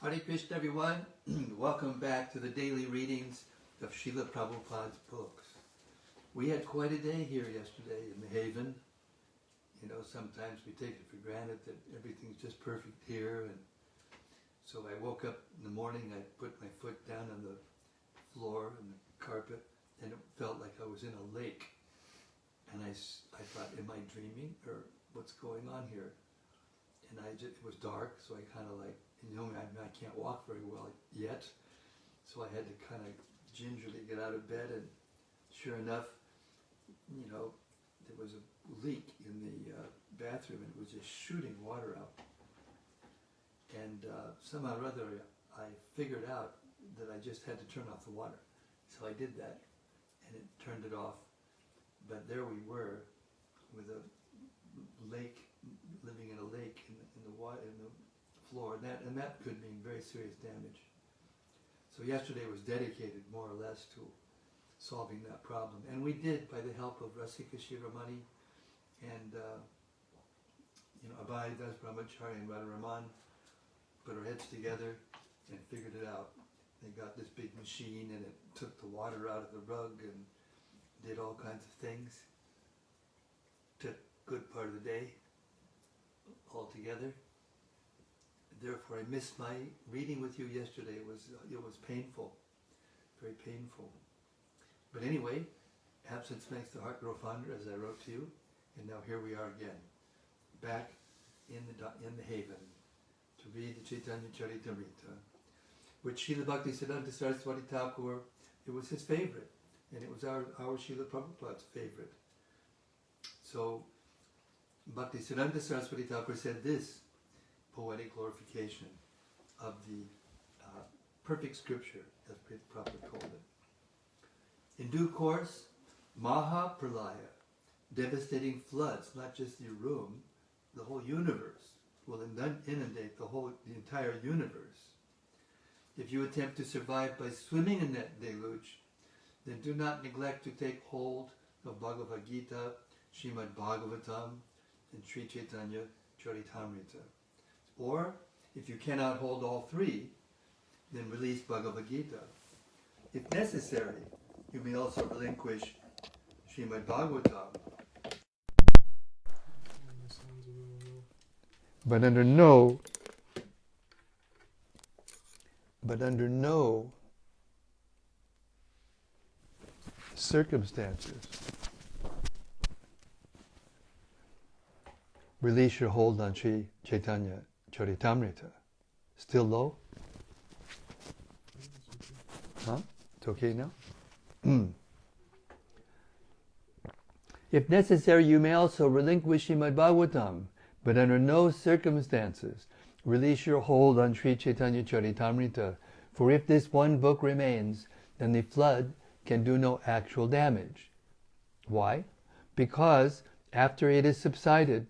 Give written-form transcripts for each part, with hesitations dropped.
Hare Krishna, everyone. Welcome back to the daily readings of Srila Prabhupada's books. We had quite a day here yesterday in the Haven. You know, sometimes we take it for granted that everything's just perfect here. And so I woke up in the morning, I put my foot down on the floor and the carpet, and it felt like I was in a lake. And I thought, am I dreaming, or what's going on here? And it was dark, so I kind of like, you know, I can't walk very well yet, so I had to kind of gingerly get out of bed, and sure enough, you know, there was a leak in the bathroom, and it was just shooting water out. And somehow or other, I figured out that I just had to turn off the water. So I did that, and it turned it off. But there we were, with a lake, living in a lake in the water, in the floor, and that could mean very serious damage. So yesterday was dedicated more or less to solving that problem, and we did by the help of Rasika Shiromani and Abhay Das Brahmachari and Radharaman put our heads together and figured it out. They got this big machine, and it took the water out of the rug and did all kinds of things. Took a good part of the day altogether. Therefore, I missed my reading with you yesterday. It was painful, very painful. But anyway, absence makes the heart grow fonder, as I wrote to you, and now here we are again, back in the Haven to read the Caitanya-caritämrta, which Srila Bhaktisiddhanta Saraswati Thakur, it was his favorite, and it was our Srila Prabhupada's favorite. So Bhaktisiddhanta Saraswati Thakur said this poetic glorification of the perfect scripture, as Prabhupada called it. In due course, Mahäprabhu, devastating floods, not just your room, the whole universe, will inundate the entire universe. If you attempt to survive by swimming in that deluge, then do not neglect to take hold of Bhagavad Gita, Srimad Bhagavatam, and Sri Caitanya-caritämrta. Or, if you cannot hold all three, then release Bhagavad Gita. If necessary, you may also relinquish Srimad Bhagavatam. But under no circumstances release your hold on Sri Caitanya-caritämrta. Still low? Huh? It's okay now? If necessary, you may also relinquish Srimad Bhagavatam, but under no circumstances release your hold on Sri Caitanya-caritämrta, for if this one book remains, then the flood can do no actual damage. Why? Because after it is subsided,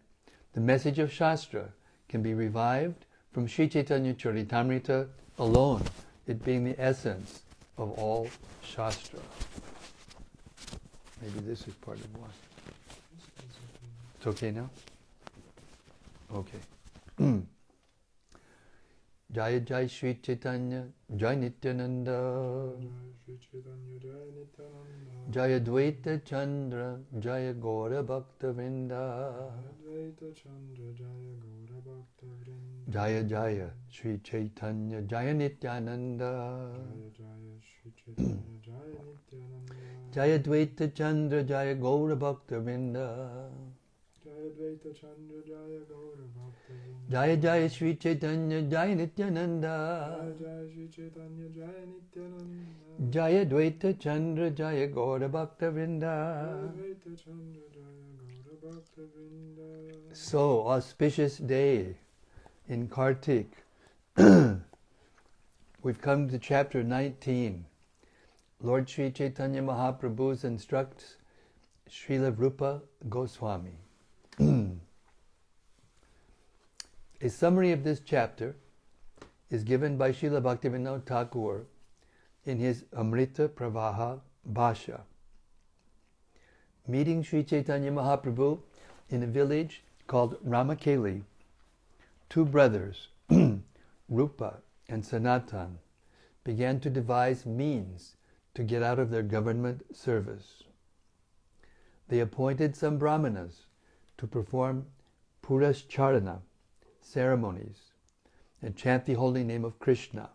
the message of Shastra can be revived from Sri Caitanya-caritämrta alone, it being the essence of all Shastra. Maybe this is part of one. It's okay now? Okay. Jaya Jai Sri Chaitanya, Jai Nityananda, Jaya Dvaita Chandra, Jaya Gaura Bhakta Vrinda, Jaya Jaya Sri Chaitanya, Jaya Nityananda, Jaya Dvaita Chandra, Jaya Gaura Bhakta Vrinda, Jaya Jaya Sri Chaitanya, Jaya Nityananda, Jaya Dvaita Chandra, Jaya Gaura Bhakta Vrinda. So, auspicious day in Kartik. We've come to chapter 19. Lord Sri Chaitanya Mahaprabhu's Instructs, Srila Rüpa Gosvämi. A summary of this chapter is given by Srila Bhaktivinoda Thakur in his Amrita Pravaha Bhasha. Meeting Sri Chaitanya Mahaprabhu in a village called Ramakeli, two brothers, Rüpa and Sanatan began to devise means to get out of their government service. They appointed some brahmanas to perform Purascharana ceremonies and chant the holy name of Krishna.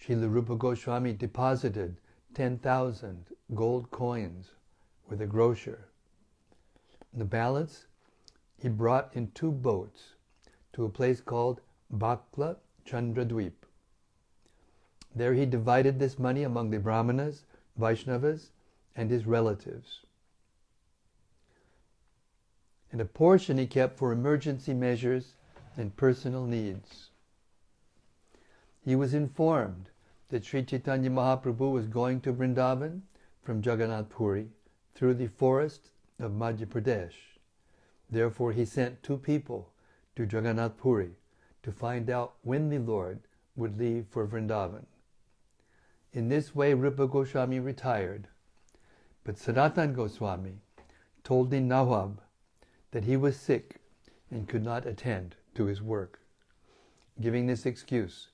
Srila Rupa Goswami deposited 10,000 gold coins with a grocer. The balance he brought in 2 boats to a place called Bakla Chandradweep. There he divided this money among the Brahmanas, Vaishnavas, and his relatives. And a portion he kept for emergency measures and personal needs. He was informed that Sri Chaitanya Mahaprabhu was going to Vrindavan from Jagannath Puri through the forest of Madhya Pradesh. Therefore he sent 2 people to Jagannath Puri to find out when the Lord would leave for Vrindavan. In this way Rupa Goswami retired, but Sanatana Goswami told the Nawab that he was sick and could not attend to his work. Giving this excuse,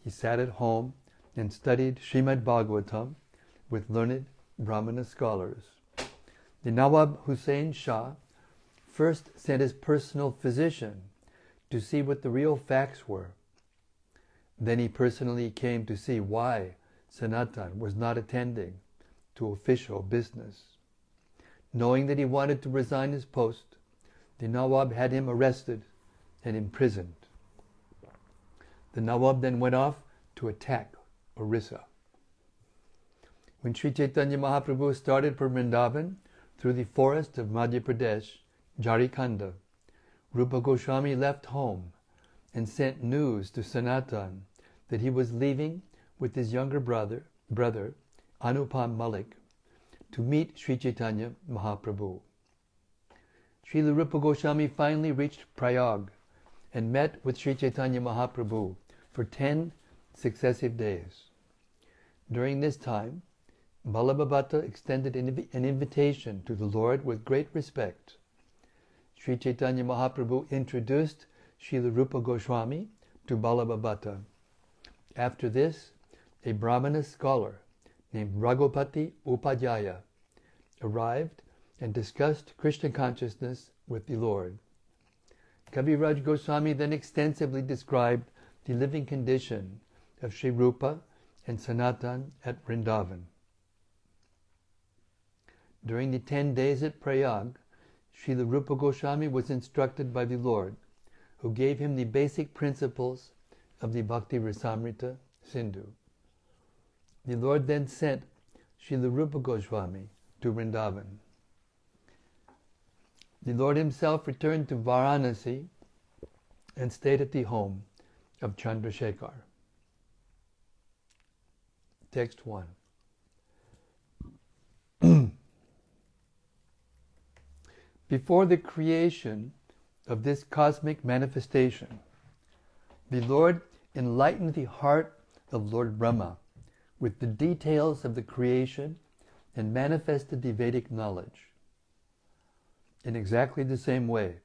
he sat at home and studied Srimad Bhagavatam with learned Brahmana scholars. The Nawab Hussain Shah first sent his personal physician to see what the real facts were. Then he personally came to see why Sanatan was not attending to official business. Knowing that he wanted to resign his post, the Nawab had him arrested and imprisoned. The Nawab then went off to attack Orissa. When Sri Chaitanya Mahaprabhu started for Vrindavan through the forest of Madhya Pradesh, Jharikanda, Rupa Goswami left home and sent news to Sanatan that he was leaving with his younger brother Anupam Malik, to meet Sri Chaitanya Mahaprabhu. Srila Rupa Goswami finally reached Prayag and met with Sri Chaitanya Mahaprabhu for 10 successive days. During this time, Balabhabata extended an invitation to the Lord with great respect. Sri Chaitanya Mahaprabhu introduced Srila Rupa Goswami to Balabhabata. After this, a Brahmana scholar named Raghupati Upadhyaya arrived and discussed Krishna consciousness with the Lord. Kaviraj Goswami then extensively described the living condition of Sri Rupa and Sanatan at Vrindavan. During the 10 days at Prayag, Srila Rupa Goswami was instructed by the Lord, who gave him the basic principles of the Bhakti Rasamrita Sindhu. The Lord then sent Srila Rupa Goswami to Vrindavan. The Lord himself returned to Varanasi and stayed at the home of Chandrasekhar. Text 1. Before the creation of this cosmic manifestation, the Lord enlightened the heart of Lord Brahma with the details of the creation and manifested the Vedic knowledge. In exactly the same way,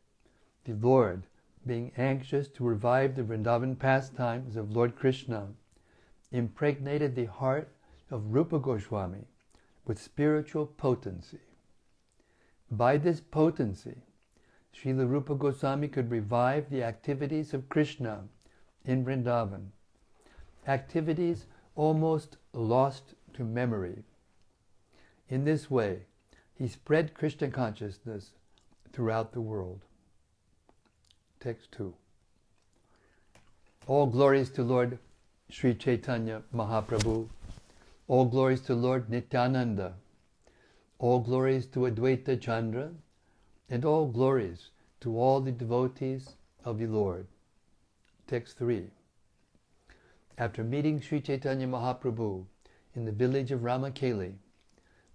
the Lord, being anxious to revive the Vrindavan pastimes of Lord Krishna, impregnated the heart of Rupa Goswami with spiritual potency. By this potency, Srila Rupa Goswami could revive the activities of Krishna in Vrindavan, activities almost lost to memory. In this way, he spread Krishna consciousness throughout the world. Text 2. All glories to Lord Sri Chaitanya Mahaprabhu. All glories to Lord Nityananda. All glories to Advaita Chandra. And all glories to all the devotees of the Lord. Text 3. After meeting Sri Chaitanya Mahaprabhu in the village of Ramakeli,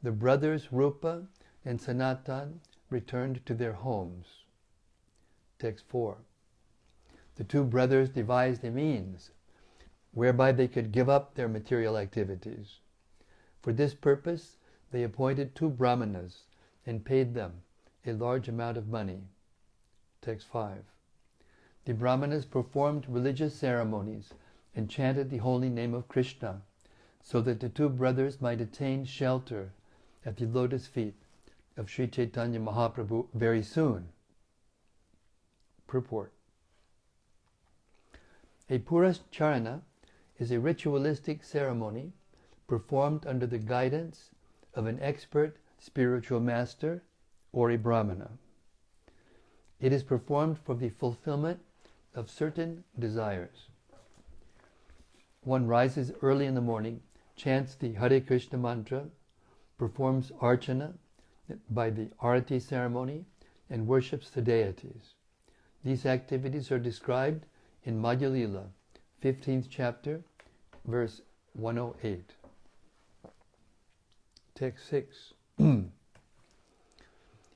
the brothers Rupa and Sanatan returned to their homes. Text 4. The 2 brothers devised a means whereby they could give up their material activities. For this purpose, they appointed 2 brahmanas and paid them a large amount of money. Text 5. The brahmanas performed religious ceremonies and chanted the holy name of Krishna, so that the two brothers might attain shelter at the lotus feet of Sri Chaitanya Mahaprabhu very soon. Purport. A Purascharana is a ritualistic ceremony performed under the guidance of an expert spiritual master or a brahmana. It is performed for the fulfillment of certain desires. One rises early in the morning, chants the Hare Krishna mantra, performs archana by the arati ceremony, and worships the deities. These activities are described in Madhya-lila, 15th chapter, verse 108. Text 6.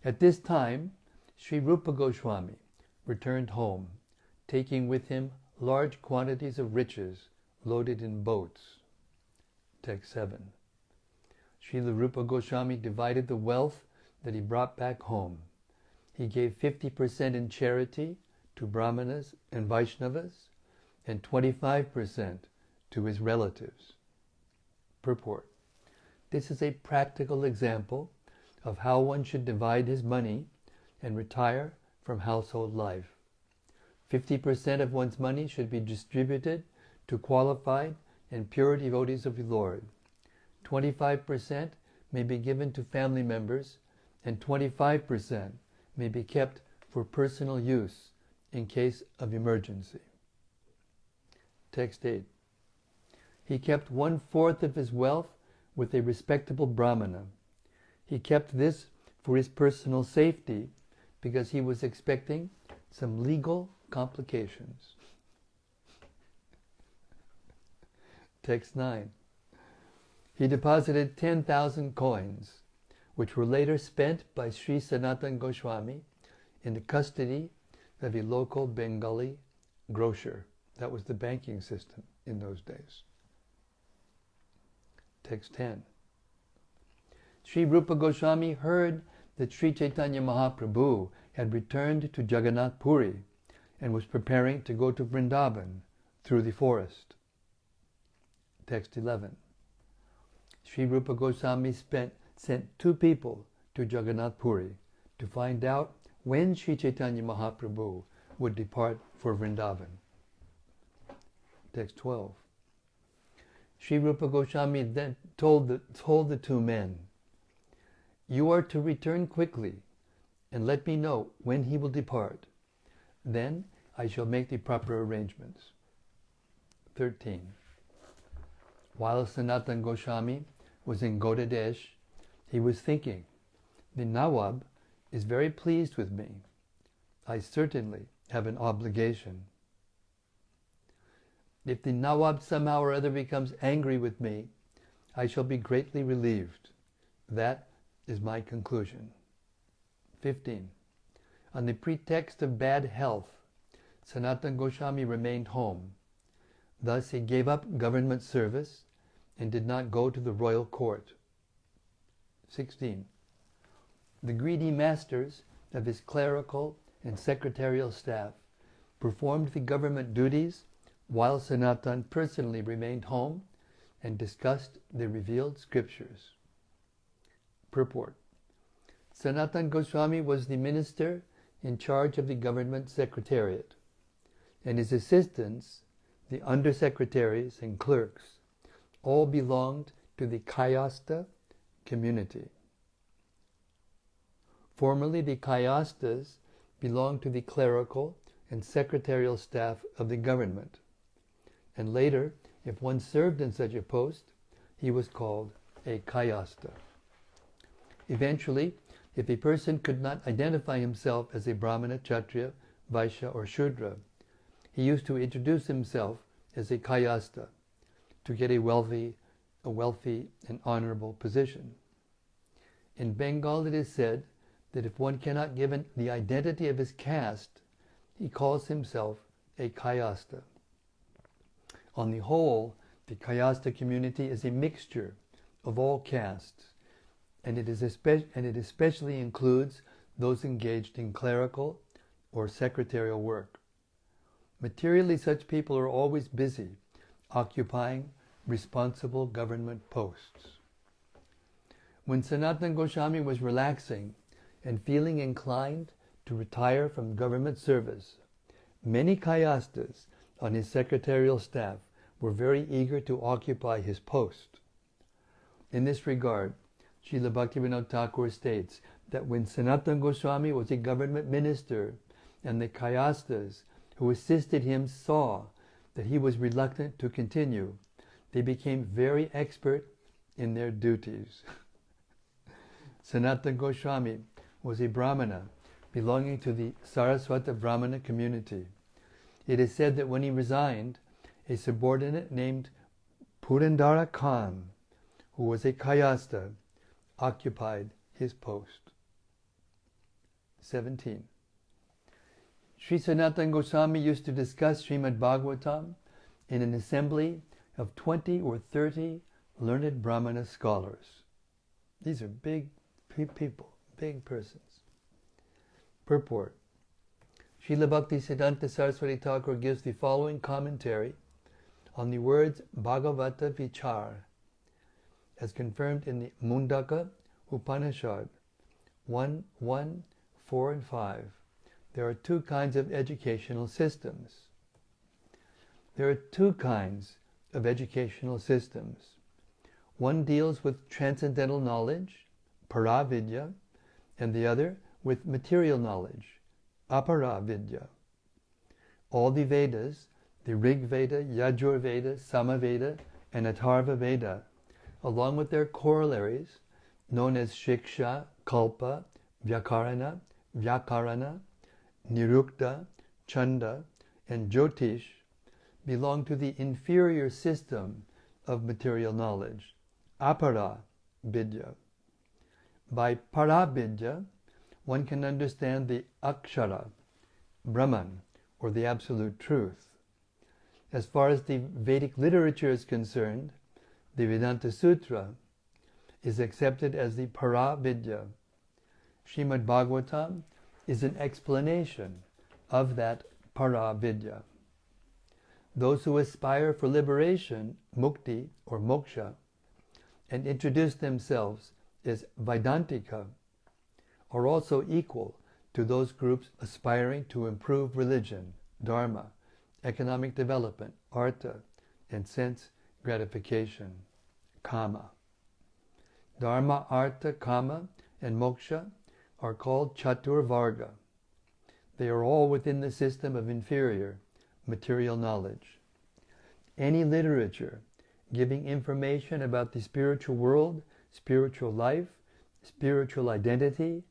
At this time, Sri Rüpa Gosvämi returned home, taking with him large quantities of riches loaded in boats. Text 7. Srila Rüpa Gosvämi divided the wealth that he brought back home. He gave 50% in charity to Brahmanas and Vaishnavas, and 25% to his relatives. Purport. This is a practical example of how one should divide his money and retire from household life. 50% of one's money should be distributed to qualified and pure devotees of the Lord. 25% may be given to family members, and 25% may be kept for personal use in case of emergency. Text 8. He kept 1/4 of his wealth with a respectable brahmana. He kept this for his personal safety because he was expecting some legal complications. Text 9. He deposited 10,000 coins, which were later spent by Sri Sanatana Goswami in the custody of a local Bengali grocer. That was the banking system in those days. Text 10. Sri Rüpa Goswami heard that Sri Chaitanya Mahaprabhu had returned to Jagannath Puri and was preparing to go to Vrindavan through the forest. Text 11. Sri Rüpa Goswami sent 2 people to Jagannath Puri to find out when Sri Chaitanya Mahaprabhu would depart for Vrindavan. Text 12. Sri Rüpa Goswami then told the 2 men, "You are to return quickly and let me know when he will depart. Then I shall make the proper arrangements." 13. While Sanatana Goswami was in Godadesh, he was thinking, "The Nawab is very pleased with me. I certainly have an obligation. If the Nawab somehow or other becomes angry with me, I shall be greatly relieved. That is my conclusion." 15. On the pretext of bad health, Sanatana Goswami remained home. Thus he gave up government service and did not go to the royal court. 16. The greedy masters of his clerical and secretarial staff performed the government duties while Sanatana personally remained home and discussed the revealed scriptures. Purport. Sanatana Goswami was the minister in charge of the government secretariat, and his assistants, the undersecretaries and clerks, all belonged to the Kayasta community. Formerly, the Kayastas belonged to the clerical and secretarial staff of the government, and later, if one served in such a post, he was called a Kayasta. Eventually, if a person could not identify himself as a Brahmana, Kshatriya, Vaishya, or Shudra, he used to introduce himself as a Kayasta to get a wealthy and honorable position. In Bengal, it is said that if one cannot give the identity of his caste, he calls himself a Kayasta. On the whole, the Kayasta community is a mixture of all castes, and it especially includes those engaged in clerical or secretarial work. Materially, such people are always busy occupying responsible government posts. When Sanatana Goswami was relaxing and feeling inclined to retire from government service, many kayastas on his secretarial staff were very eager to occupy his post. In this regard, Srila Bhaktivinoda Thakur states that when Sanatana Goswami was a government minister and the kayastas who assisted him saw that he was reluctant to continue, they became very expert in their duties. Sanatana Goswami was a Brahmana belonging to the Saraswata Brahmana community. It is said that when he resigned, a subordinate named Purandara Khan, who was a kayasta, occupied his post. 17. Sri Sanatana Goswami used to discuss Srimad Bhagavatam in an assembly of 20 or 30 learned Brahmana scholars. These are big people, big persons. Purport. Srila Bhaktisiddhanta Saraswati Thakur gives the following commentary on the words Bhagavata Vichar, as confirmed in the Mundaka Upanishad 1, 4 and 5. There are two kinds of educational systems. One deals with transcendental knowledge, Paravidya, and the other with material knowledge, Aparavidya. All the Vedas, the Rig Veda, Yajur Veda, Samaveda, and Atharva Veda, along with their corollaries, known as Shiksha, Kalpa, Vyakarana, Nirukta, Chanda, and Jyotish, belong to the inferior system of material knowledge, Apara-vidya. By Para-vidya, one can understand the Akshara, Brahman, or the Absolute Truth. As far as the Vedic literature is concerned, the Vedanta Sutra is accepted as the Para-vidya. Srimad Bhagavatam is an explanation of that Para-vidya. Those who aspire for liberation, mukti or moksha, and introduce themselves as Vedantika, are also equal to those groups aspiring to improve religion, dharma, economic development, artha, and sense gratification, kama. Dharma, artha, kama, and moksha are called Chatur Varga. They are all within the system of inferior material knowledge. Any literature giving information about the spiritual world, spiritual life, spiritual identity,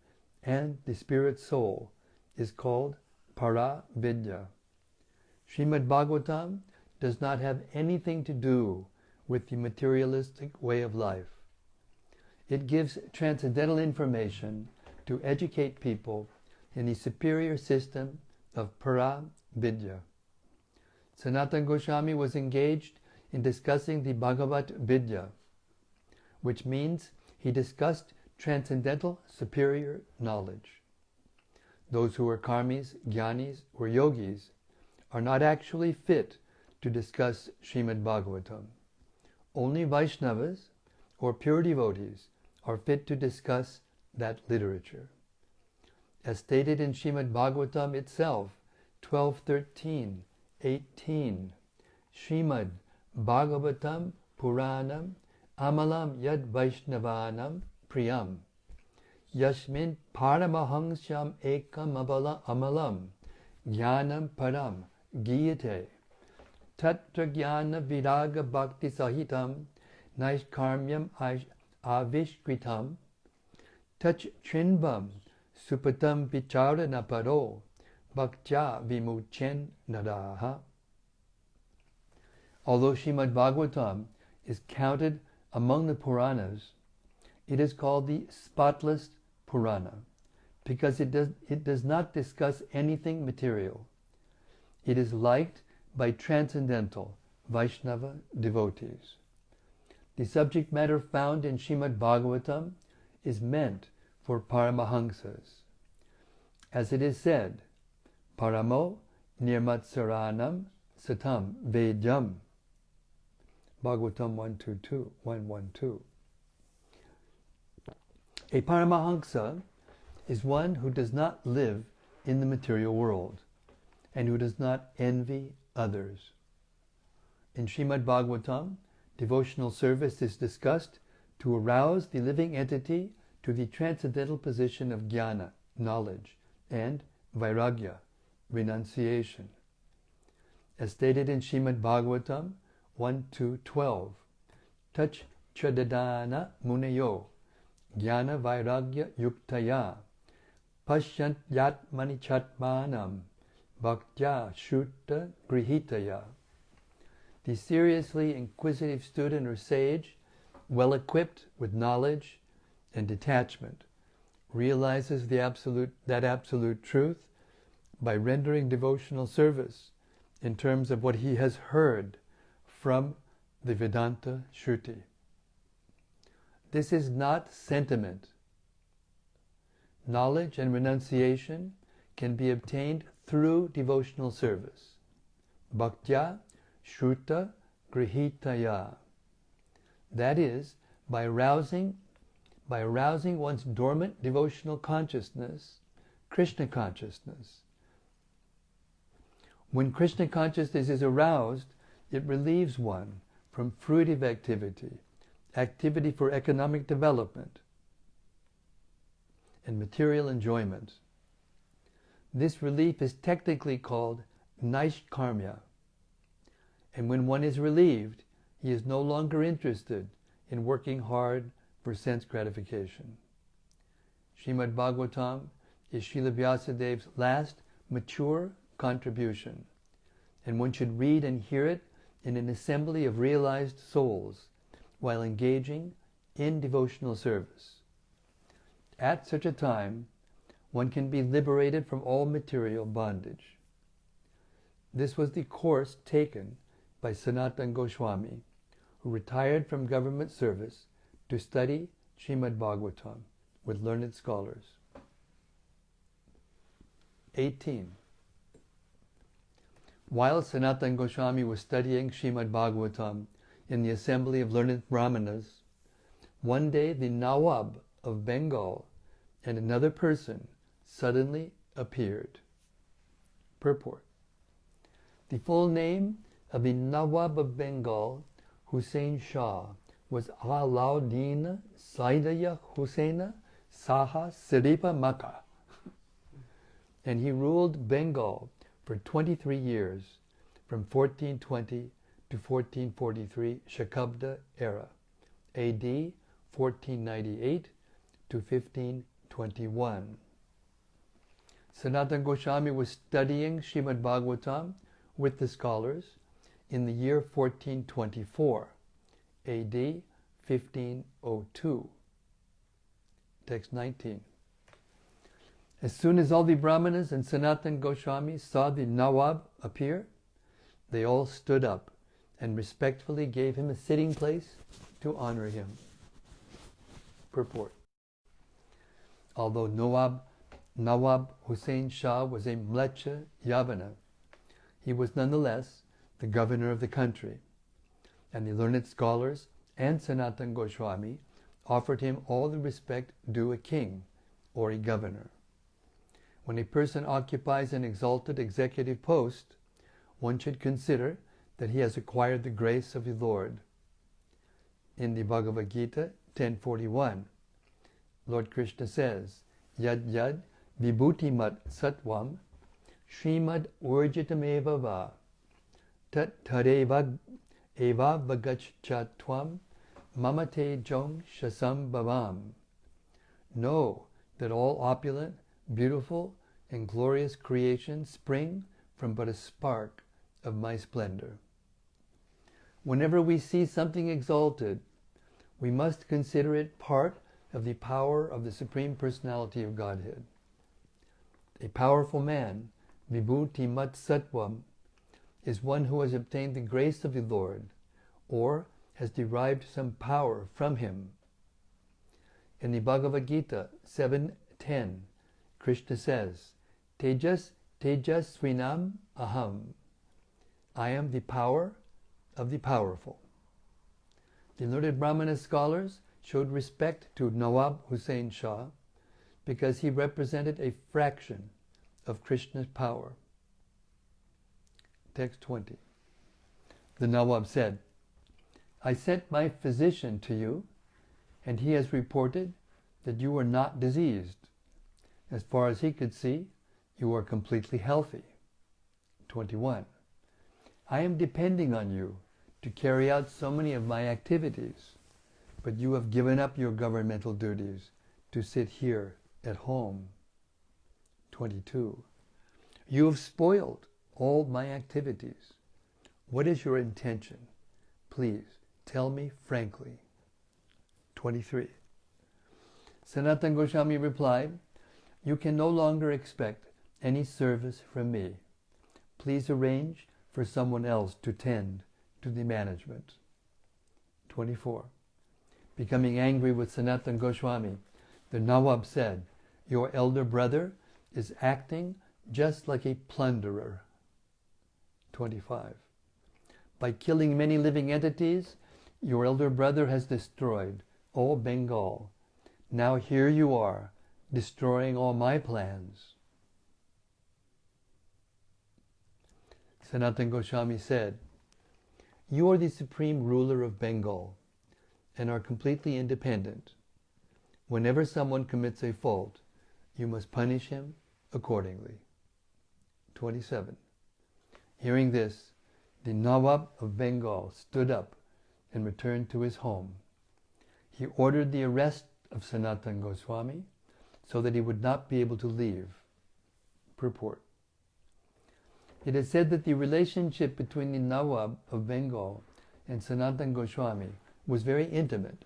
and the spirit soul is called Para-vidya. Srimad Bhagavatam does not have anything to do with the materialistic way of life. It gives transcendental information to educate people in the superior system of Para-vidya. Sanatana Goswami was engaged in discussing the Bhagavat Vidya, which means he discussed transcendental superior knowledge. Those who are karmis, jnanis, or yogis are not actually fit to discuss Srimad Bhagavatam. Only Vaishnavas or pure devotees are fit to discuss that literature. As stated in Srimad Bhagavatam itself, 12.13.18, Srimad Bhagavatam Puranam Amalam Yad Vaishnavanam Priyam Yasmin Paramahansyam Ekam Amalam Jnanam Param Giyate Tatra Jnana Viraga Bhakti Sahitam Naishkarmyam Avishkritam Tach Trinvam Supatam Vicharana Paro Bhaktya Vimuchen Naraha. Although Srimad Bhagavatam is counted among the Puranas, it is called the spotless Purana because it does not discuss anything material. It is liked by transcendental Vaishnava devotees. The subject matter found in Srimad Bhagavatam is meant for Paramahamsas. As it is said, Paramo Nirmatsaranam Satam Vedyam. Bhagavatam 122, 112. A Paramahansa is one who does not live in the material world and who does not envy others. In Srimad Bhagavatam, devotional service is discussed to arouse the living entity to the transcendental position of jnana, knowledge, and vairagya, renunciation. As stated in Srimad Bhagavatam 1-12, Tach chadadana muneyo, jnana vairagya yuktaya, pashyant yatmani chatmanam, bhaktya shrutta grihitaya. The seriously inquisitive student or sage, well equipped with knowledge and detachment, realizes that absolute truth by rendering devotional service in terms of what he has heard from the Vedanta Shruti. This is not sentiment. Knowledge and renunciation can be obtained through devotional service. Bhaktya Shruta Grihitaya. That is, by arousing one's dormant devotional consciousness, Krishna consciousness. When Krishna consciousness is aroused, it relieves one from fruitive activity for economic development, and material enjoyment. This relief is technically called Naishkarmya. And when one is relieved, he is no longer interested in working hard for sense gratification. Srimad Bhagavatam is Srila Vyasadev's last mature contribution, and one should read and hear it in an assembly of realized souls while engaging in devotional service. At such a time, one can be liberated from all material bondage. This was the course taken by Sanatana Goswami, who retired from government service to study Srimad Bhagavatam with learned scholars. 18. While Sanatana Goswami was studying Srimad Bhagavatam in the assembly of learned Brahmanas, one day the Nawab of Bengal and another person suddenly appeared. Purport. The full name of the Nawab of Bengal, Hussain Shah, was Alauddin Saidaya Hussaina Saha Siripa Makka, and he ruled Bengal for 23 years, from 1420 to 1443 Shakabda era, AD 1498 to 1521. Sanatana Goswami was studying Srimad Bhagavatam with the scholars in the year 1424, AD 1502. Text 19. As soon as all the Brahmanas and Sanatana Goswami saw the Nawab appear, they all stood up and respectfully gave him a sitting place to honor him. Purport. Although Nawab Hussain Shah was a Mlecha Yavana, he was nonetheless the governor of the country, and the learned scholars and Sanatana Goswami offered him all the respect due a king or a governor. When a person occupies an exalted executive post, one should consider that he has acquired the grace of the Lord. In the Bhagavad Gita 10:41, Lord Krishna says, Yad yad vibhutimat satvam Srimad urjitameva va tat tareva eva vagachatvam mamate jong shasam bhavam. Know that all opulent, beautiful, and glorious creations spring from but a spark of my splendor. Whenever we see something exalted, we must consider it part of the power of the Supreme Personality of Godhead. A powerful man, Vibhuti Mat Sattvam, is one who has obtained the grace of the Lord, or has derived some power from him. In the Bhagavad Gita 7:10, Krishna says, Tejas Tejasvinam Aham. I am the power of the powerful. The learned Brahmana scholars showed respect to Nawab Hussain Shah because he represented a fraction of Krishna's power. Text 20. The Nawab said, I sent my physician to you, and he has reported that you are not diseased. As far as he could see, you are completely healthy. 21. I am depending on you to carry out so many of my activities, but you have given up your governmental duties to sit here at home. 22. You have spoiled all my activities. What is your intention? Please tell me frankly. 23. Sanatana Goswami replied, you can no longer expect any service from me. Please arrange for someone else to tend to the management. 24. Becoming angry with Sanatana Goswami, the Nawab said, your elder brother is acting just like a plunderer. 25. By killing many living entities, your elder brother has destroyed all Bengal. Now here you are, destroying all my plans. Sanatana Goswami said, you are the supreme ruler of Bengal and are completely independent. Whenever someone commits a fault, you must punish him accordingly. 27. Hearing this, the Nawab of Bengal stood up and returned to his home. He ordered the arrest of Sanatana Goswami so that he would not be able to leave. Purport. It is said that the relationship between the Nawab of Bengal and Sanatana Goswami was very intimate.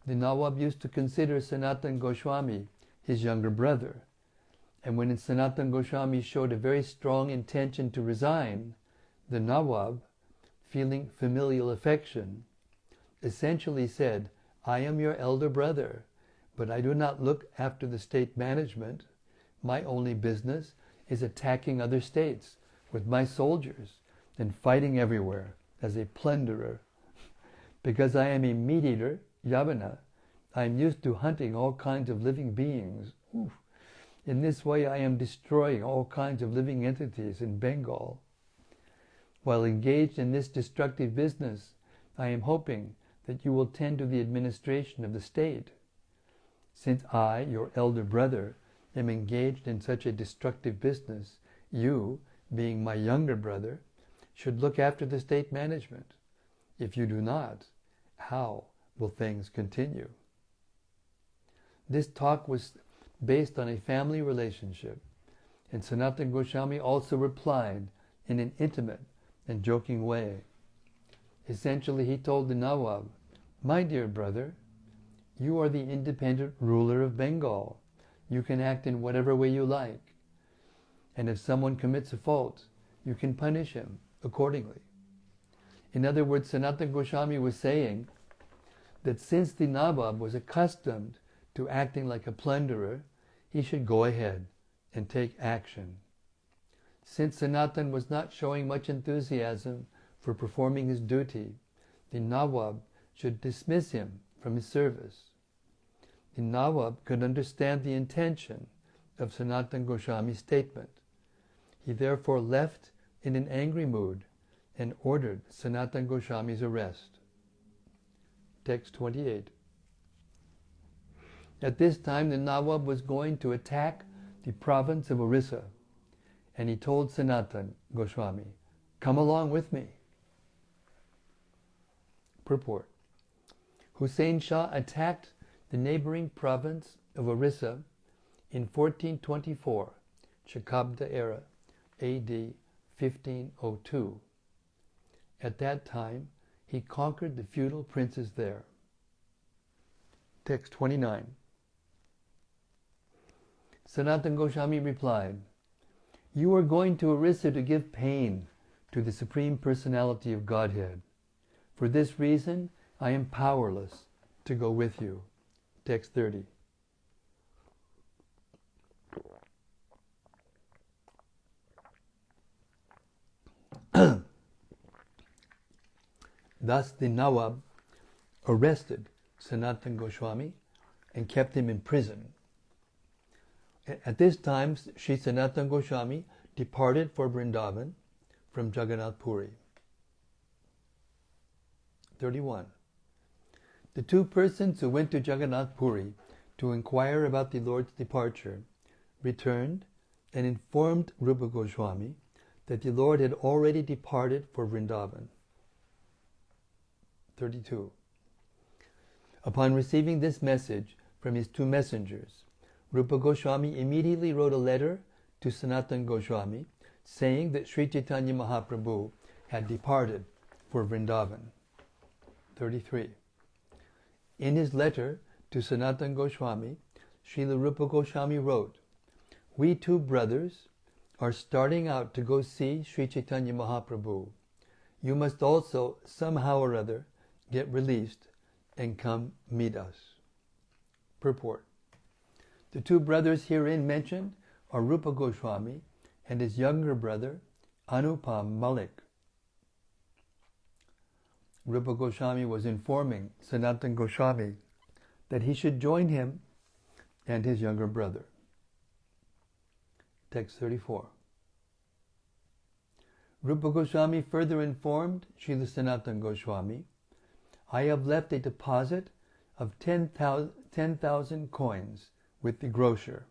The Nawab used to consider Sanatana Goswami his younger brother, and when Sanatana Goswami showed a very strong intention to resign, the Nawab, feeling familial affection, essentially said, I am your elder brother, but I do not look after the state management. My only business is attacking other states with my soldiers and fighting everywhere as a plunderer. Because I am a meat-eater, Yavana, I am used to hunting all kinds of living beings. Oof. In this way I am destroying all kinds of living entities in Bengal. While engaged in this destructive business, I am hoping that you will tend to the administration of the state. Since I, your elder brother, am engaged in such a destructive business, you, being my younger brother, should look after the state management. If you do not, how will things continue? This talk was based on a family relationship, and Sanatana Goswami also replied in an intimate and joking way. Essentially, he told the Nawab, my dear brother, you are the independent ruler of Bengal. You can act in whatever way you like. And if someone commits a fault, you can punish him accordingly. In other words, Sanatana Goswami was saying that since the Nawab was accustomed to acting like a plunderer, he should go ahead and take action. Since Sanatana was not showing much enthusiasm for performing his duty, the Nawab should dismiss him from his service. The Nawab could understand the intention of Sanatana Goswami's statement. He therefore left in an angry mood and ordered Sanatana Goswami's arrest. Text 28. At this time the Nawab was going to attack the province of Orissa, and he told Sanatana Goswami, come along with me. Purport. Hussain Shah attacked the neighboring province of Orissa in 1424, Shakabda era, AD 1502. At that time, he conquered the feudal princes there. Text 29. Sanatana Goswami replied, you are going to Orissa to give pain to the Supreme Personality of Godhead. For this reason, I am powerless to go with you. Text 30. Thus the Nawab arrested Sanatana Goswami and kept him in prison. At this time, Sri Sanatana Goswami departed for Vrindavan from Jagannath Puri. 31. The two persons who went to Jagannath Puri to inquire about the Lord's departure returned and informed Rüpa Goswami that the Lord had already departed for Vrindavan. 32. Upon receiving this message from his two messengers, Rüpa Goswami immediately wrote a letter to Sanatana Goswami saying that Sri Chaitanya Mahaprabhu had departed for Vrindavan. 33. In his letter to Sanatana Goswami, Srila Rüpa Goswami wrote, "We two brothers are starting out to go see Sri Chaitanya Mahaprabhu. You must also, somehow or other, get released and come meet us." Purport. The two brothers herein mentioned are Rüpa Goswami and his younger brother, Anupam Malik. Rüpa Goswami was informing Sanatana Goswami that he should join him and his younger brother. Text 34. Rüpa Goswami further informed Srila Sanatana Goswami, "I have left a deposit of 10,000 coins with the grocer.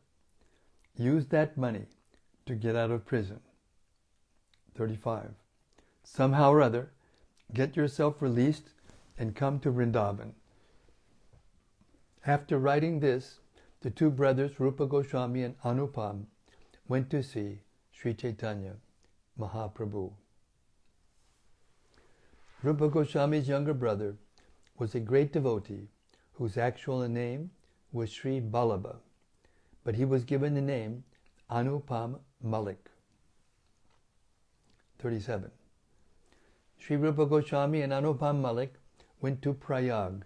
Use that money to get out of prison." 35. Somehow or other, get yourself released and come to Vrindavan. After writing this, the two brothers, Rüpa Goswami and Anupam, went to see Sri Chaitanya Mahaprabhu. Rüpa Goswami's younger brother was a great devotee whose actual name was Sri Vallabha, but he was given the name Anupam Malik. 37. Sri Rüpa Goswami and Anupam Malik went to Prayag,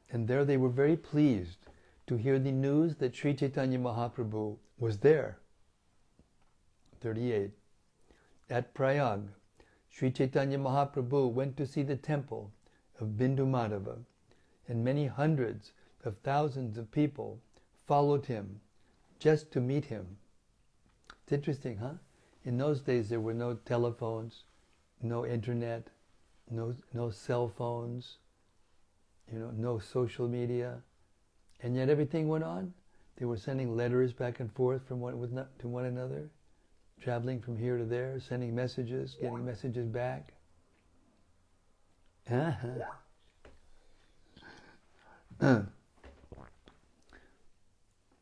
and there they were very pleased to hear the news that Sri Chaitanya Mahaprabhu was there. 38. At Prayag, Sri Chaitanya Mahaprabhu went to see the temple of Bindu Madhava, and many hundreds of thousands of people followed him just to meet him. It's interesting, huh? In those days there were no telephones, no internet, no cell phones, no social media, and yet everything went on. They were sending letters back and forth from to one another, traveling from here to there, sending messages, getting messages back.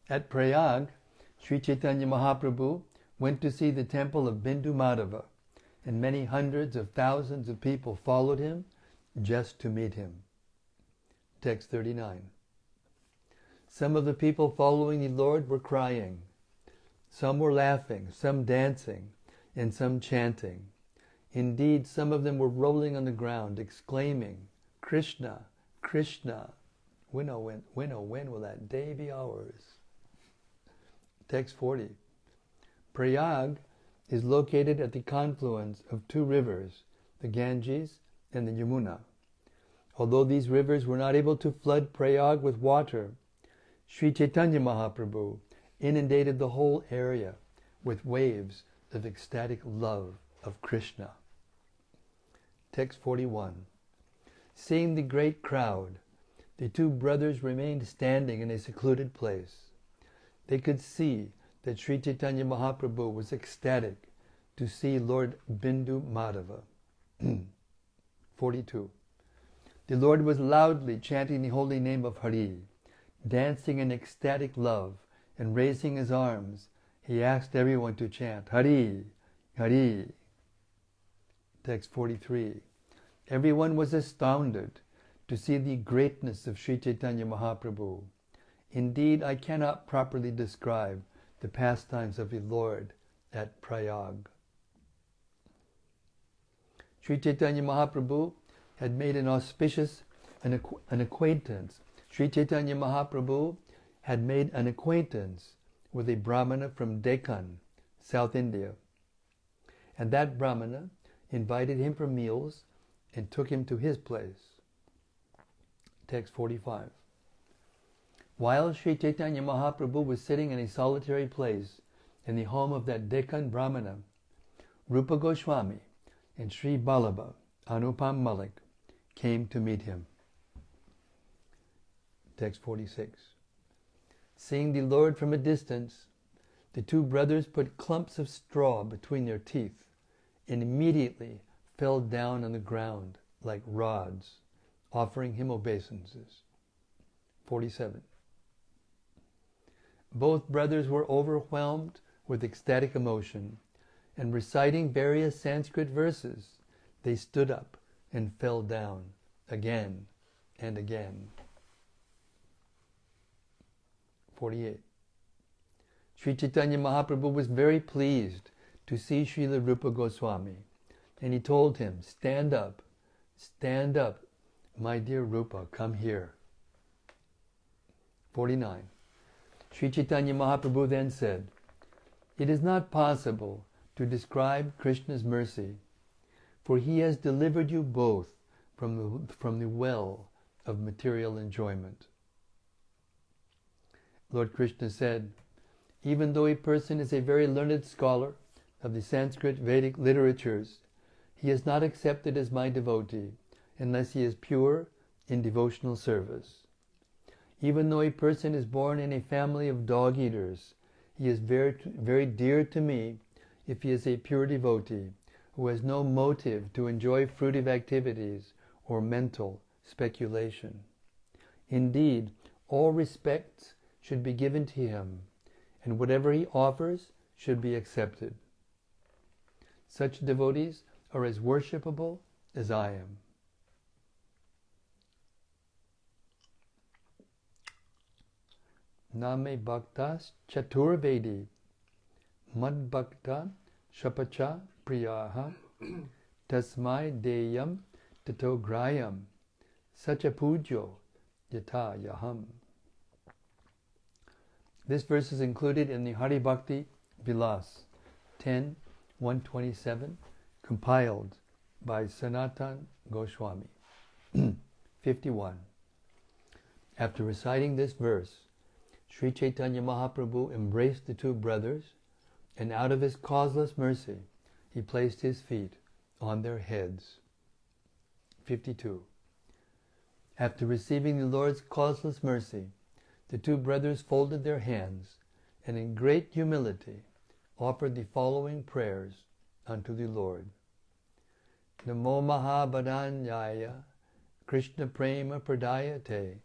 At Prayag, Sri Chaitanya Mahaprabhu went to see the temple of Bindu Madhava, and many hundreds of thousands of people followed him just to meet him. Text 39. Some of the people following the Lord were crying. Some were laughing, some dancing, and some chanting. Indeed, some of them were rolling on the ground, exclaiming, "Krishna, Krishna." When will that day be ours? Text 40. Prayag is located at the confluence of two rivers, the Ganges and the Yamuna. Although these rivers were not able to flood Prayag with water, Sri Chaitanya Mahaprabhu inundated the whole area with waves of ecstatic love of Krishna. Text 41. Seeing the great crowd, the two brothers remained standing in a secluded place. They could see that Sri Chaitanya Mahaprabhu was ecstatic to see Lord Bindu Madhava. 42. The Lord was loudly chanting the holy name of Hari, dancing in ecstatic love, and raising his arms. He asked everyone to chant, "Hari, Hari." Text 43. Everyone was astounded to see the greatness of Sri Chaitanya Mahaprabhu. Indeed, I cannot properly describe the pastimes of the Lord at Prayag. Sri Chaitanya Mahaprabhu had made an auspicious acquaintance. Sri Chaitanya Mahaprabhu had made an acquaintance with a Brahmana from Deccan, South India. And that Brahmana invited him for meals and took him to his place. Text 45. While Sri Chaitanya Mahaprabhu was sitting in a solitary place in the home of that Deccan Brahmana, Rüpa Goswami and Sri Ballabha, Anupam Malik, came to meet him. Text 46. Seeing the Lord from a distance, the two brothers put clumps of straw between their teeth and immediately fell down on the ground like rods, offering him obeisances. 47. Both brothers were overwhelmed with ecstatic emotion, and reciting various Sanskrit verses, they stood up and fell down again and again. 48. Sri Chaitanya Mahaprabhu was very pleased to see Srila Rüpa Goswami, and he told him, stand up, my dear Rüpa, come here. 49. Sri Chaitanya Mahaprabhu then said, it is not possible to describe Krishna's mercy, for he has delivered you both from the well of material enjoyment. Lord Krishna said, even though a person is a very learned scholar of the Sanskrit Vedic literatures, he is not accepted as my devotee unless he is pure in devotional service. Even though a person is born in a family of dog-eaters, he is very, very dear to me if he is a pure devotee who has no motive to enjoy fruitive activities or mental speculation. Indeed, all respects should be given to him, and whatever he offers should be accepted. Such devotees are as worshipable as I am. Name bhaktas chaturvedi mad bhakta shapacha priyaha tasmai deyam tato grayam sacha pujo yata yaham. This verse is included in the Hari Bhakti Vilas 10.127, compiled by Sanatan Goswami. 51. After reciting this verse, Sri Chaitanya Mahaprabhu embraced the two brothers, and out of his causeless mercy, he placed his feet on their heads. 52. After receiving the Lord's causeless mercy, the two brothers folded their hands and in great humility offered the following prayers unto the Lord. Namo Mahabharanyaya Krishna Prema Pradayate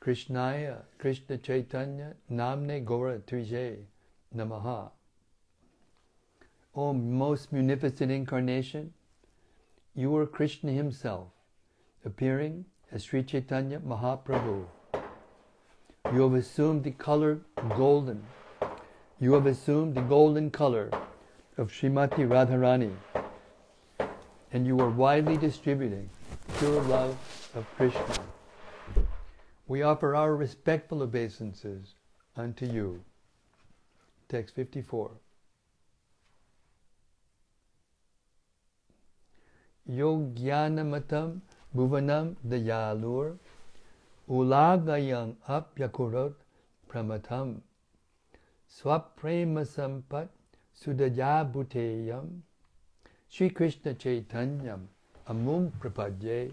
Krishnaya Krishna Chaitanya Namne Gora Trije Namaha. O most munificent incarnation, you are Krishna himself, appearing as Sri Chaitanya Mahaprabhu. You have assumed the color golden. You have assumed the golden color of Srimati Radharani, and you are widely distributing pure love of Krishna. We offer our respectful obeisances unto you. Text 54. Yogyana bhuvanam dayalur ulagayang apyakurot pramatam swaprema sampat sudajabhuteyam Sri Krishna Chaitanyam amum prapadye.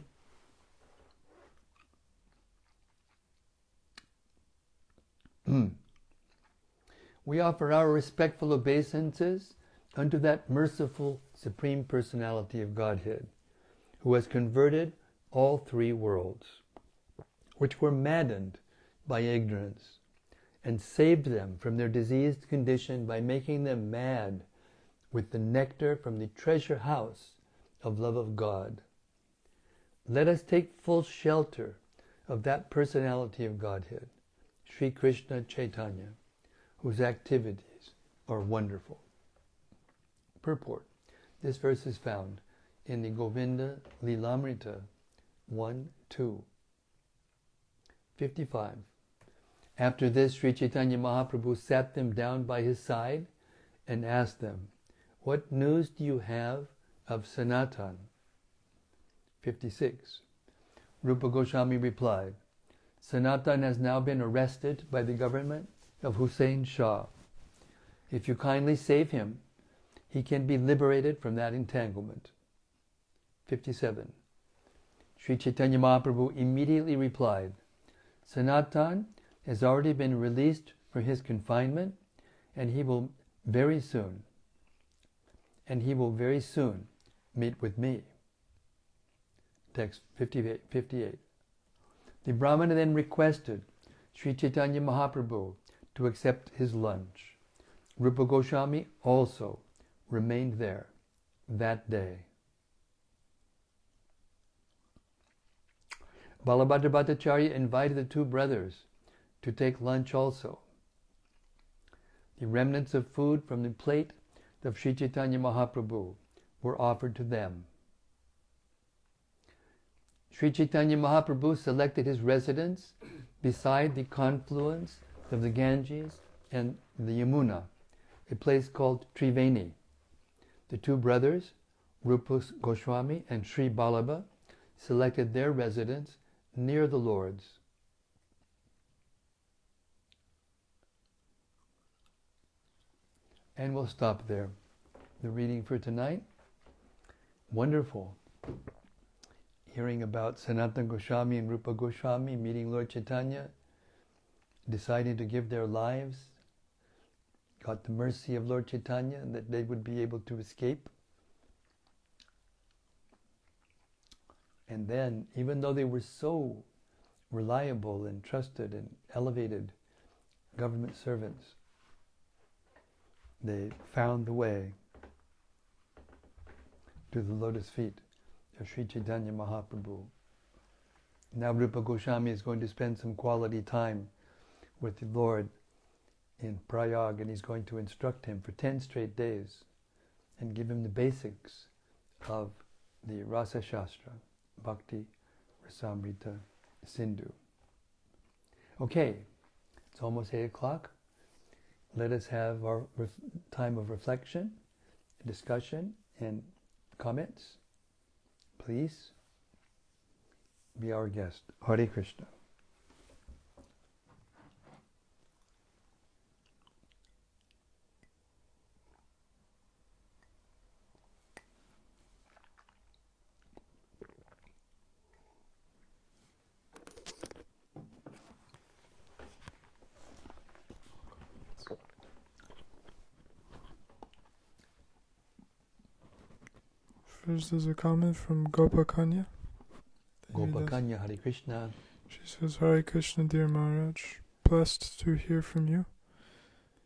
We offer our respectful obeisances unto that merciful Supreme Personality of Godhead, who has converted all three worlds, which were maddened by ignorance, and saved them from their diseased condition by making them mad with the nectar from the treasure house of love of God. Let us take full shelter of that Personality of Godhead, Sri Krishna Chaitanya, whose activities are wonderful. Purport. This verse is found in the Govinda Lilamrita 1-2. 55. After this, Sri Chaitanya Mahaprabhu sat them down by his side and asked them, what news do you have of Sanatan? 56. Rüpa Goswami replied, Sanatan has now been arrested by the government of Hussein Shah. If you kindly save him, he can be liberated from that entanglement. 57. Sri Chaitanya Mahaprabhu immediately replied, Sanatan has already been released from his confinement, and he will very soon meet with me. Text 58. The Brahmana then requested Sri Chaitanya Mahaprabhu to accept his lunch. Rüpa Goswami also remained there that day. Balabhadra Bhattacharya invited the two brothers to take lunch also. The remnants of food from the plate of Sri Chaitanya Mahaprabhu were offered to them. Sri Chaitanya Mahaprabhu selected his residence beside the confluence of the Ganges and the Yamuna, a place called Triveni. The two brothers, Rüpa Goswami and Sri Balabha, selected their residence near the Lord's. And we'll stop there. The reading for tonight. Wonderful. Hearing about Sanatana Goswami and Rüpa Goswami meeting Lord Chaitanya, deciding to give their lives, got the mercy of Lord Chaitanya that they would be able to escape. And then, even though they were so reliable and trusted and elevated government servants, they found the way to the lotus feet of Sri Chaitanya Mahaprabhu. Now Rüpa Goswami is going to spend some quality time with the Lord in Prayag, and he's going to instruct him for 10 straight days and give him the basics of the Rasa Shastra, Bhakti Rasamrita Sindhu. Okay, it's almost 8 o'clock. Let us have our time of reflection, discussion, and comments. Please be our guest. Hare Krishna. First is a comment from Gopakanya. Gopakanya, Hare Krishna. She says, Hare Krishna, dear Maharaj. Blessed to hear from you.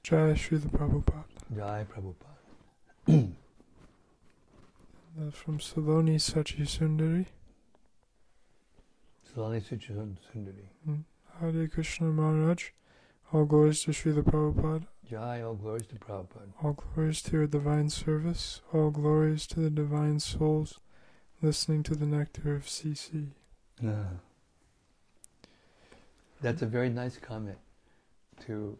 Jai Srila Prabhupada. Jai Prabhupada. That's from Saloni Sachi Sundari. Saloni Sachi Sundari. Hare Krishna, Maharaj. All glories to Srila Prabhupada. Jai, all glories to Prabhupada. All glories to your divine service. All glories to the divine souls listening to the nectar of CC. That's a very nice comment, to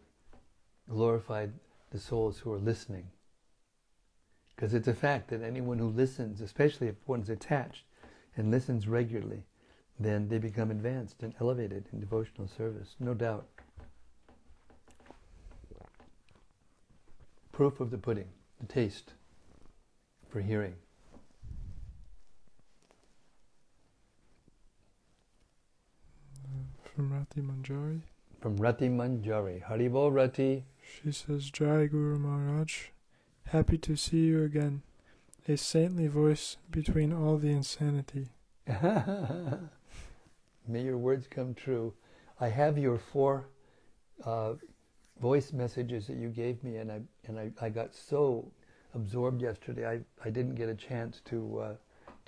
glorify the souls who are listening. Because it's a fact that anyone who listens, especially if one's attached and listens regularly, then they become advanced and elevated in devotional service, no doubt. Proof of the pudding, the taste for hearing. From Rati Manjari. From Rati Manjari. Haribol Rati. She says, Jai Guru Maharaj, happy to see you again. A saintly voice between all the insanity. May your words come true. I have your 4 voice messages that you gave me, and I got so absorbed yesterday I didn't get a chance to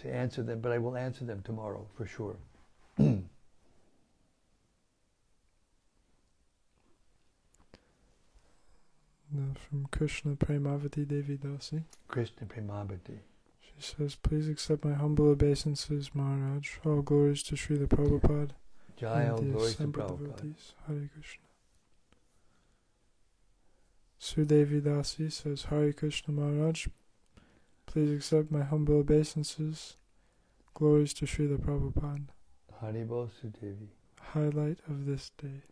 answer them, but I will answer them tomorrow for sure. From Krishna Premavati Devi Dasi. Krishna Premavati. She says, please accept my humble obeisances, Maharaj. All glories to Srila Prabhupada. Jai, all glories to Prabhupada. Devotees. Hare Krishna. Sudevi Dasi says, Hare Krishna Maharaj, please accept my humble obeisances. Glories to Srila Prabhupada. Haribol Sudevi. highlight of this day?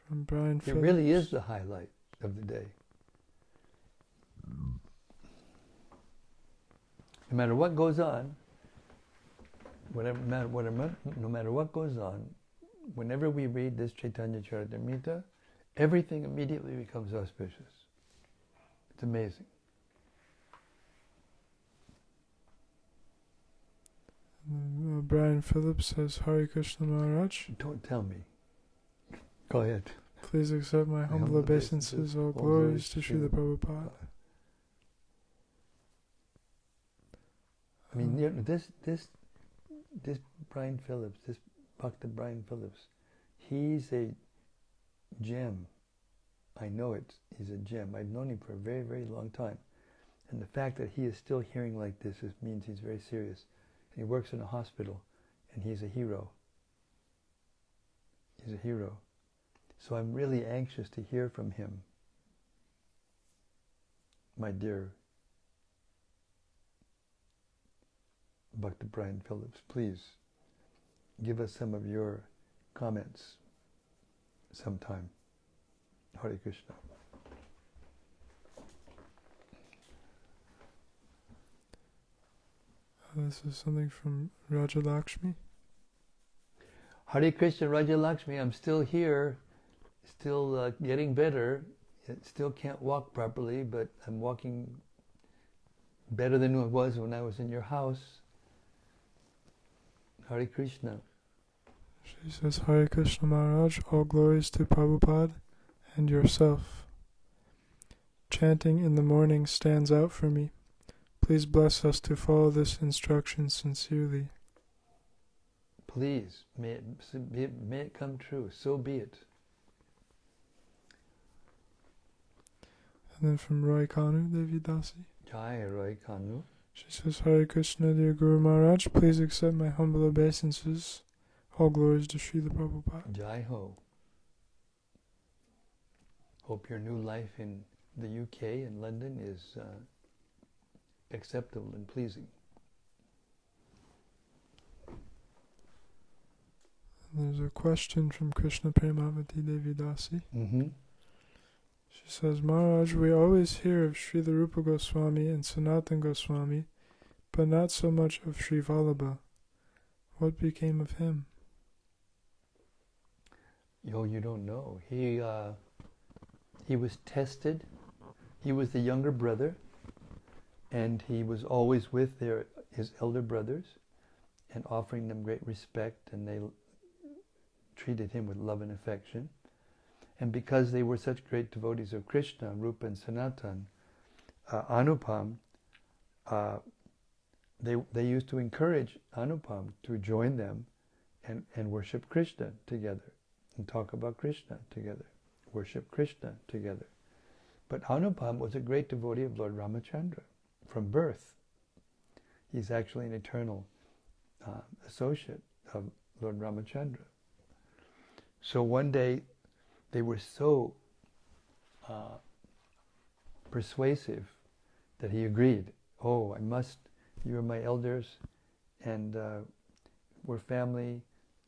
From Brian It Phillips. really is the highlight of the day. No matter what goes on, no matter what goes on, whenever we read this Caitanya-caritämrta, everything immediately becomes auspicious. It's amazing. Brian Phillips says, Hare Krishna Maharaj. Don't tell me. Go ahead. Please accept my humble obeisances. All glories to Srila Prabhupada. I mean, this Brian Phillips, this Bhakta Brian Phillips, he's a gem. I know it. He's a gem. I've known him for a very, very long time. And the fact that he is still hearing like this means he's very serious. And he works in a hospital, and he's a hero. He's a hero. So I'm really anxious to hear from him. My dear Bhakta Brian Phillips, please give us some of your comments sometime. Hare Krishna. This is something from Raja Lakshmi. Hare Krishna, Raja Lakshmi, I'm still here, still getting better. Still can't walk properly, but I'm walking better than it was when I was in your house. Hare Krishna. She says, Hare Krishna Maharaj, all glories to Prabhupada and yourself. Chanting in the morning stands out for me. Please bless us to follow this instruction sincerely. Please, may it come true. So be it. And then from Roy Kanu, Devi Dasi. Jai Roy Kanu. She says, Hare Krishna, dear Guru Maharaj, please accept my humble obeisances. All glories to Srila Prabhupada. Jai Ho. Hope your new life in the UK and London is acceptable and pleasing. There's a question from Krishna Premavati Devi Dasi. She says, Maharaj, we always hear of Srila Rupa Goswami and Sanatana Goswami, but not so much of Sri Vallabha. What became of him? You don't know. He was tested. He was the younger brother, and he was always with his elder brothers and offering them great respect, and they treated him with love and affection. And because they were such great devotees of Krishna, Rupa and Sanatan, Anupam, they used to encourage Anupam to join them and worship Krishna together and talk about Krishna together, worship Krishna together. But Anupam was a great devotee of Lord Ramachandra from birth. He's actually an eternal associate of Lord Ramachandra. So one day they were so persuasive that he agreed. Oh, you are my elders, and we're family,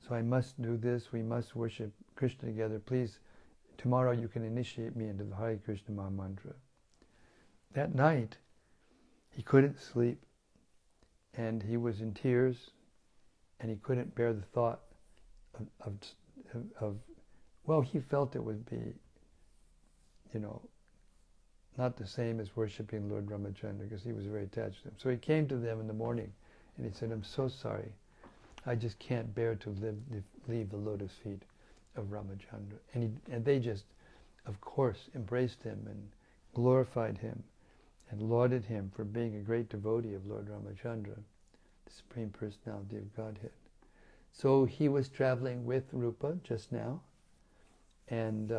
so I must do this. We must worship Krishna together. Please, tomorrow you can initiate me into the Hare Krishna Maha Mantra. That night, he couldn't sleep, and he was in tears, and he couldn't bear the thought of well, he felt it would be, not the same as worshipping Lord Ramachandra, because he was very attached to him. So he came to them in the morning, and he said, I'm so sorry. I just can't bear to leave the lotus feet of Ramachandra. And they just, of course, embraced him and glorified him and lauded him for being a great devotee of Lord Ramachandra, the Supreme Personality of Godhead. So he was traveling with Rüpa just now, and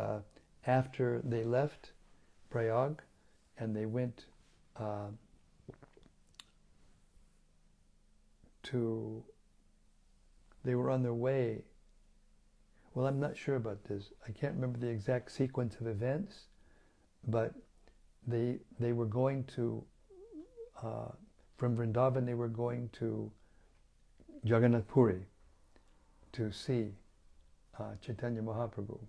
after they left Prayag and they went they were on their way. Well, I'm not sure about this. I can't remember the exact sequence of events, but they were going to, from Vrindavan, they were going to Jagannath Puri to see Chaitanya Mahaprabhu.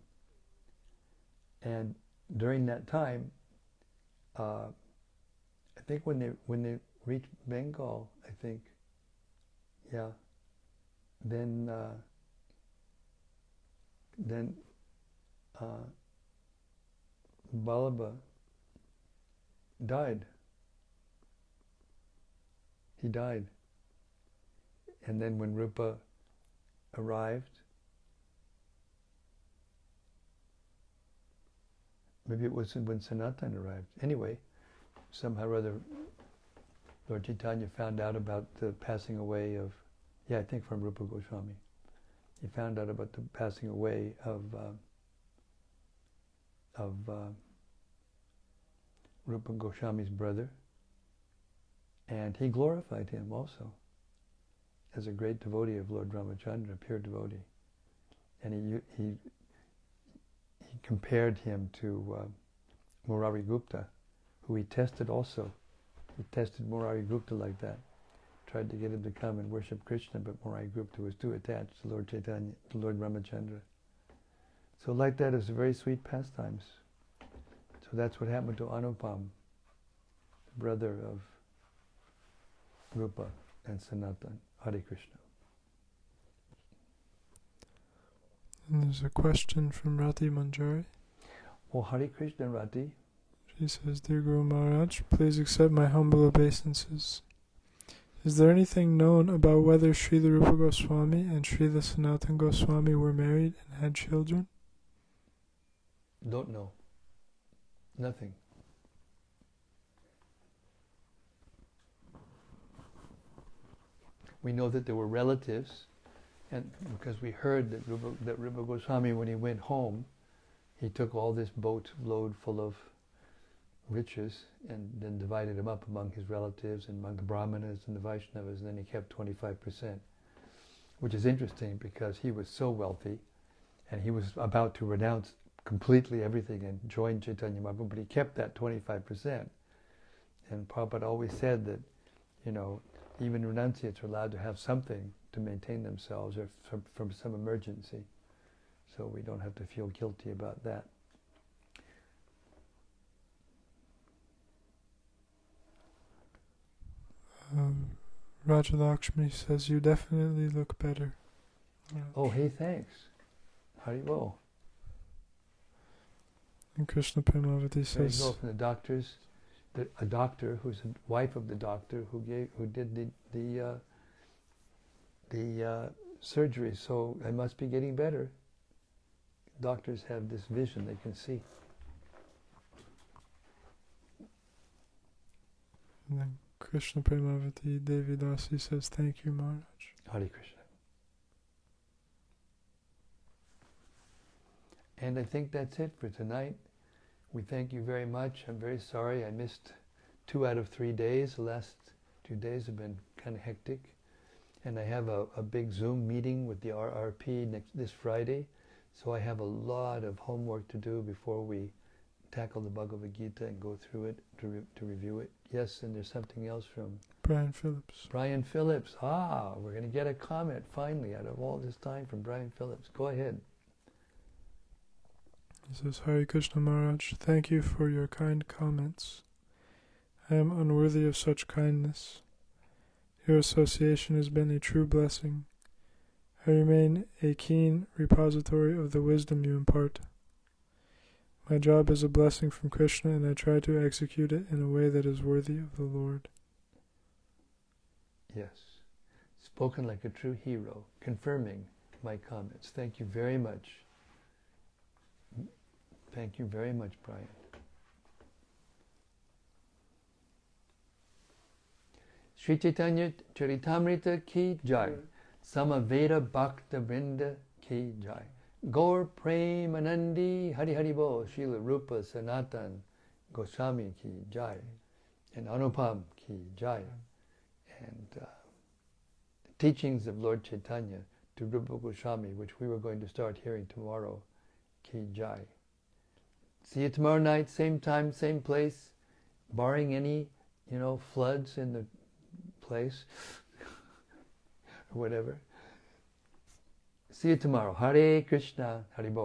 And during that time, I think when they reached Bengal, I think, yeah, then Vallabha died. He died. And then when Rüpa arrived, maybe it was when Sanatan arrived. Anyway, somehow or other, Lord Chaitanya found out about the passing away of, I think from Rüpa Goswami. He found out about the passing away of Rüpa Goswami's brother, and he glorified him also as a great devotee of Lord Ramachandra, pure devotee. And he compared him to Murari Gupta, who he tested also. He tested Murari Gupta like that. Tried to get him to come and worship Krishna, but Murari Gupta was too attached to Lord Chaitanya, to Lord Ramachandra. So like that is very sweet pastimes. So that's what happened to Anupam, the brother of Rüpa and Sanatan. Hare Krishna. And there's a question from Rati Manjari. Oh, Hare Krishna, Rati. She says, Dear Guru Maharaj, please accept my humble obeisances. Is there anything known about whether Srila Rupa Goswami and Srila Sanatan Goswami were married and had children? Don't know. Nothing. We know that there were relatives, and because we heard that Rupa Goswami, when he went home, he took all this boat load full of riches and then divided them up among his relatives and among the Brahmanas and the Vaishnavas, and then he kept 25%, which is interesting because he was so wealthy and he was about to renounce completely everything and join Chaitanya Mahaprabhu, but he kept that 25%. And Prabhupada always said that, even renunciates are allowed to have something to maintain themselves or from some emergency. So we don't have to feel guilty about that. Rajalakshmi says, you definitely look better. Oh, hey, thanks. Haribol. And Krishna Premavati There you says, go, from the doctors, a doctor who's a wife of the doctor who did the surgery. So I must be getting better. Doctors have this vision; they can see. and then Krishna Premavati Devidasi says, thank you, Maharaj. Hare Krishna. And I think that's it for tonight. We thank you very much. I'm very sorry I missed 2 out of 3 days. The last 2 days have been kind of hectic. And I have a big Zoom meeting with the RRP this Friday. So I have a lot of homework to do before we tackle the Bhagavad Gita and go through it to review it. Yes, and there's something else from Brian Phillips. Brian Phillips. We're going to get a comment finally out of all this time from Brian Phillips. Go ahead. He says, Hare Krishna Maharaj, thank you for your kind comments. I am unworthy of such kindness. Your association has been a true blessing. I remain a keen repository of the wisdom you impart. My job is a blessing from Krishna, and I try to execute it in a way that is worthy of the Lord. Yes. Spoken like a true hero, confirming my comments. Thank you very much. Thank you very much, Brian. Sri Caitanya-caritämrta ki jai. Samaveda Bhakta Vrinda ki jai. Gaur Premanandi Hari Hari Bo. Srila Rüpa Sanatan Goswami ki jai. And Anupam ki jai. And the teachings of Lord Chaitanya to Rüpa Goswami, which we were going to start hearing tomorrow, ki jai. See you tomorrow night, same time, same place, barring any, floods in the place. or whatever. See you tomorrow. Hare Krishna, Hare Bol.